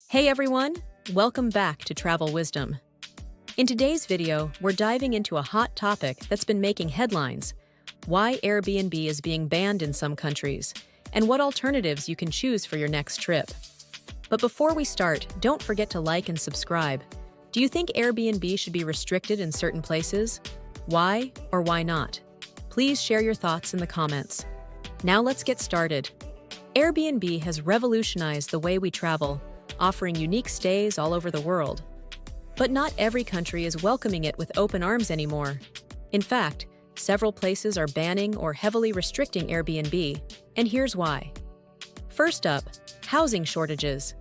Hey everyone, welcome back to Travel Wisdom. In today's video, we're diving into a hot topic that's been making headlines: why Airbnb is being banned in some countries, and what alternatives you can choose for your next trip. But before we start, don't forget to like and subscribe. Do you think Airbnb should be restricted in certain places? Why or why not? Please share your thoughts in the comments. Now let's get started. Airbnb has revolutionized the way we travel, offering unique stays all over the world. But not every country is welcoming it with open arms anymore. In fact, several places are banning or heavily restricting Airbnb, and here's why. First up, housing shortages.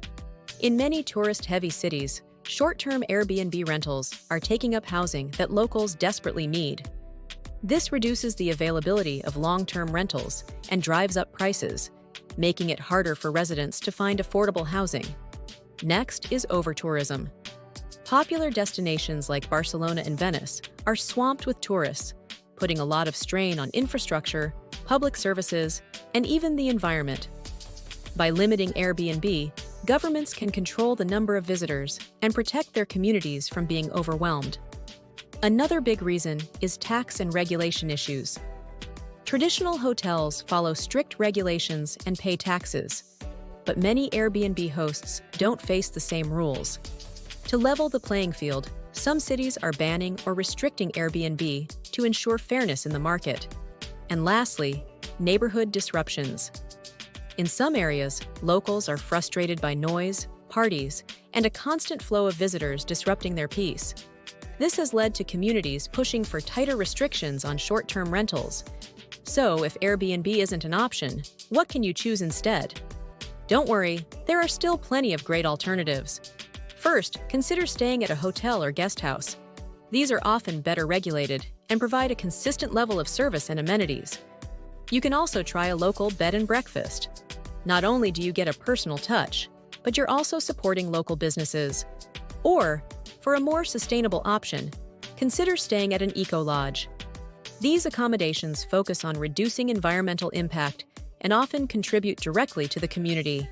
In many tourist-heavy cities, short-term Airbnb rentals are taking up housing that locals desperately need. This reduces the availability of long-term rentals and drives up prices, making it harder for residents to find affordable housing. Next is over-tourism. Popular destinations like Barcelona and Venice are swamped with tourists, putting a lot of strain on infrastructure, public services, and even the environment. By limiting Airbnb, governments can control the number of visitors and protect their communities from being overwhelmed. Another big reason is tax and regulation issues. Traditional hotels follow strict regulations and pay taxes, but many Airbnb hosts don't face the same rules. To level the playing field, some cities are banning or restricting Airbnb to ensure fairness in the market. And lastly, neighborhood disruptions. In some areas, locals are frustrated by noise, parties, and a constant flow of visitors disrupting their peace. This has led to communities pushing for tighter restrictions on short-term rentals. So, if Airbnb isn't an option, what can you choose instead? Don't worry, there are still plenty of great alternatives. First, consider staying at a hotel or guest house. These are often better regulated and provide a consistent level of service and amenities. You can also try a local bed and breakfast. Not only do you get a personal touch, but you're also supporting local businesses. Or, for a more sustainable option, consider staying at an eco-lodge. These accommodations focus on reducing environmental impact and often contribute directly to the community.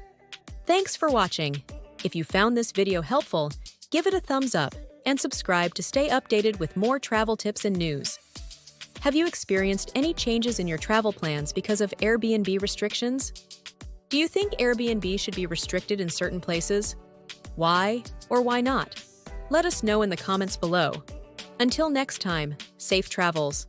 Thanks for watching. If you found this video helpful, give it a thumbs up and subscribe to stay updated with more travel tips and news. Have you experienced any changes in your travel plans because of Airbnb restrictions? Do you think Airbnb should be restricted in certain places? Why or why not? Let us know in the comments below. Until next time, safe travels.